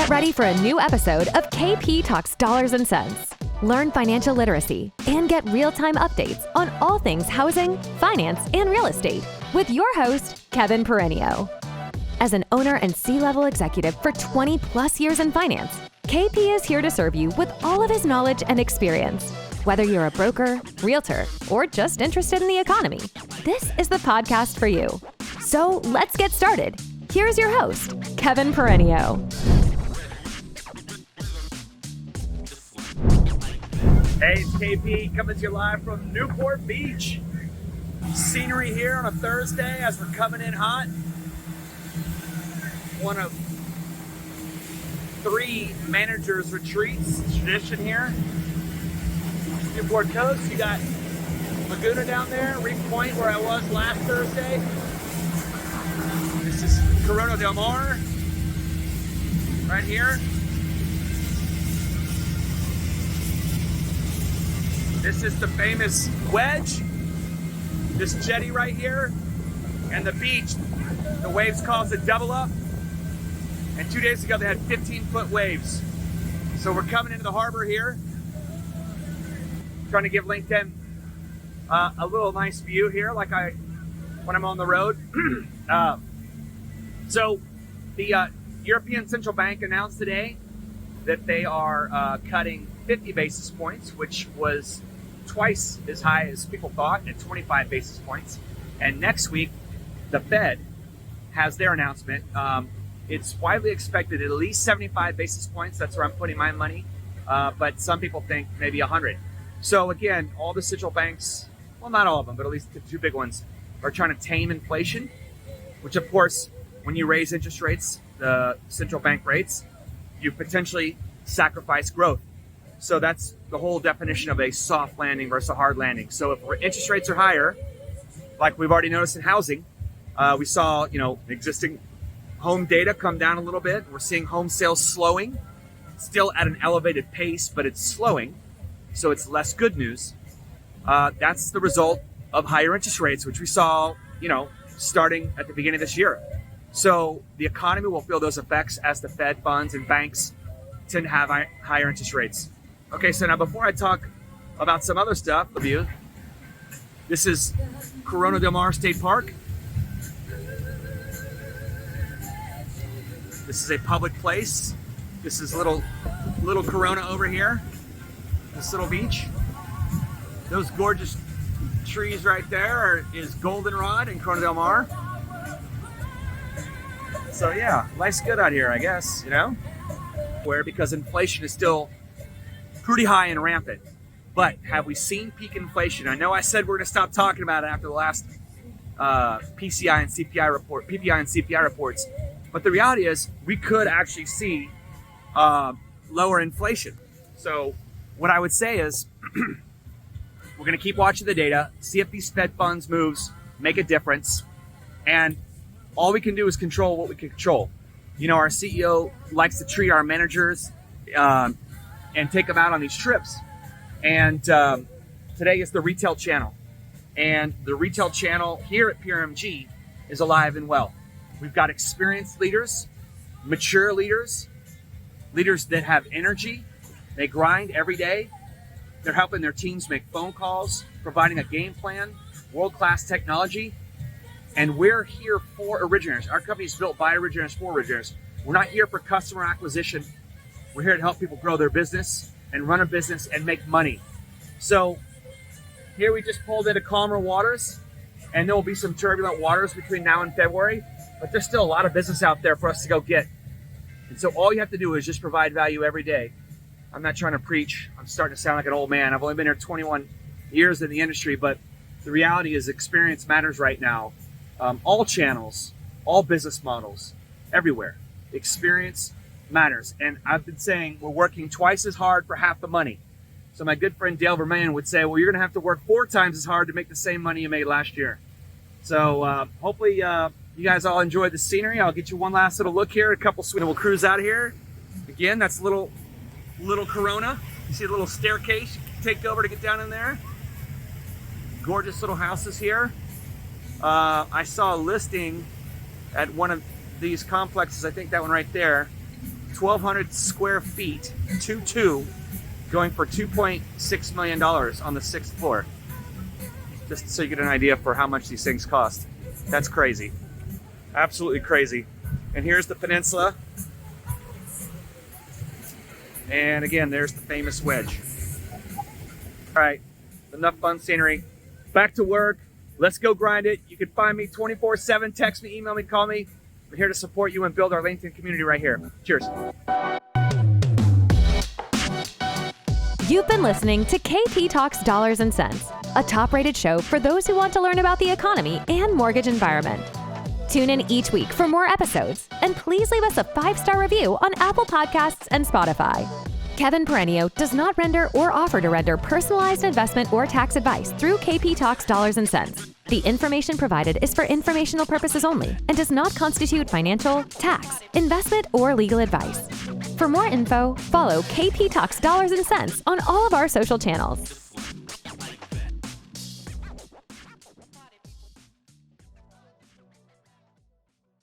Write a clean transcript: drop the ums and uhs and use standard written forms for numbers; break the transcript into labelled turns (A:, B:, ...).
A: Get ready for a new episode of KP Talks Dollars and Cents. Learn financial literacy and get real-time updates on all things housing, finance, and real estate with your host, Kevin Perenio. As an owner and C-level executive for 20 plus years in finance, KP is here to serve you with all of his knowledge and experience. Whether you're a broker, realtor, or just interested in the economy, this is the podcast for you. So let's get started. Here's your host, Kevin Perenio.
B: Hey, it's KP coming to you live from Newport Beach. Scenery here on a Thursday as we're coming in hot. One of 3 managers' retreats. It's tradition here. Newport Coast, you got Laguna down there, Reef Point where I was last Thursday. This is Corona Del Mar, right here. This is the famous wedge, this jetty right here, and the beach. The waves cause a double up, and 2 days ago they had 15-foot waves. So we're coming into the harbor here, trying to give LinkedIn a little nice view here, like when I'm on the road. So the European Central Bank announced today that they are cutting 50 basis points, which was twice as high as people thought, at 25 basis points. And next week, the Fed has their announcement. It's widely expected at least 75 basis points. That's where I'm putting my money. But some people think maybe 100. So again, all the central banks, well, not all of them, but at least the 2 big ones, are trying to tame inflation, which of course, when you raise interest rates, the central bank rates, you potentially sacrifice growth. So that's the whole definition of a soft landing versus a hard landing. So if interest rates are higher, like we've already noticed in housing, we saw, existing home data come down a little bit. We're seeing home sales slowing, still at an elevated pace, but it's slowing. So it's less good news. That's the result of higher interest rates, which we saw, starting at the beginning of this year. So the economy will feel those effects as the Fed funds and banks tend to have higher interest rates. Okay, so now before I talk about some other stuff with you, this is Corona Del Mar State Park. This is a public place. This is little Corona over here, this little beach. Those gorgeous trees right there is goldenrod in Corona Del Mar. So yeah, life's good out here, I guess, Where because inflation is still pretty high and rampant. But have we seen peak inflation? I know I said we're going to stop talking about it after the last PPI and CPI reports. But the reality is we could actually see lower inflation. So what I would say is we're going to keep watching the data, see if these Fed funds moves make a difference. And all we can do is control what we can control. Our CEO likes to treat our managers and take them out on these trips. And today is the retail channel. And the retail channel here at PRMG is alive and well. We've got experienced leaders, mature leaders that have energy. They grind every day. They're helping their teams make phone calls, providing a game plan, world-class technology. And we're here for originators. Our company is built by originators for originators. We're not here for customer acquisition. We're here to help people grow their business and run a business and make money. So here we just pulled into calmer waters, and there will be some turbulent waters between now and February, but there's still a lot of business out there for us to go get. And so all you have to do is just provide value every day. I'm not trying to preach. I'm starting to sound like an old man. I've only been here 21 years in the industry, but the reality is experience matters right now. All channels, all business models, everywhere. Experience matters. And I've been saying we're working twice as hard for half the money. So my good friend Dale Vermain would say, well, you're going to have to work 4 times as hard to make the same money you made last year. So hopefully you guys all enjoyed the scenery. I'll get you one last little look here. A couple sweet. We'll cruise out of here. Again, that's a little Corona. You see a little staircase you can take over to get down in there. Gorgeous little houses here. I saw a listing at one of these complexes, I think that one right there, 1,200 square feet, 2-2, going for $2.6 million on the 6th floor. Just so you get an idea for how much these things cost. That's crazy. Absolutely crazy. And here's the peninsula. And again, there's the famous wedge. All right, enough fun scenery. Back to work. Let's go grind it. You can find me 24/7. Text me, email me, call me. We're here to support you and build our LinkedIn community right here. Cheers.
A: You've been listening to KP Talks Dollars and Cents, a top-rated show for those who want to learn about the economy and mortgage environment. Tune in each week for more episodes, and please leave us a 5-star review on Apple Podcasts and Spotify. Kevin Perenio does not render or offer to render personalized investment or tax advice through KP Talks Dollars and Cents. The information provided is for informational purposes only and does not constitute financial, tax, investment, or legal advice. For more info, follow KP Talks Dollars and Cents on all of our social channels.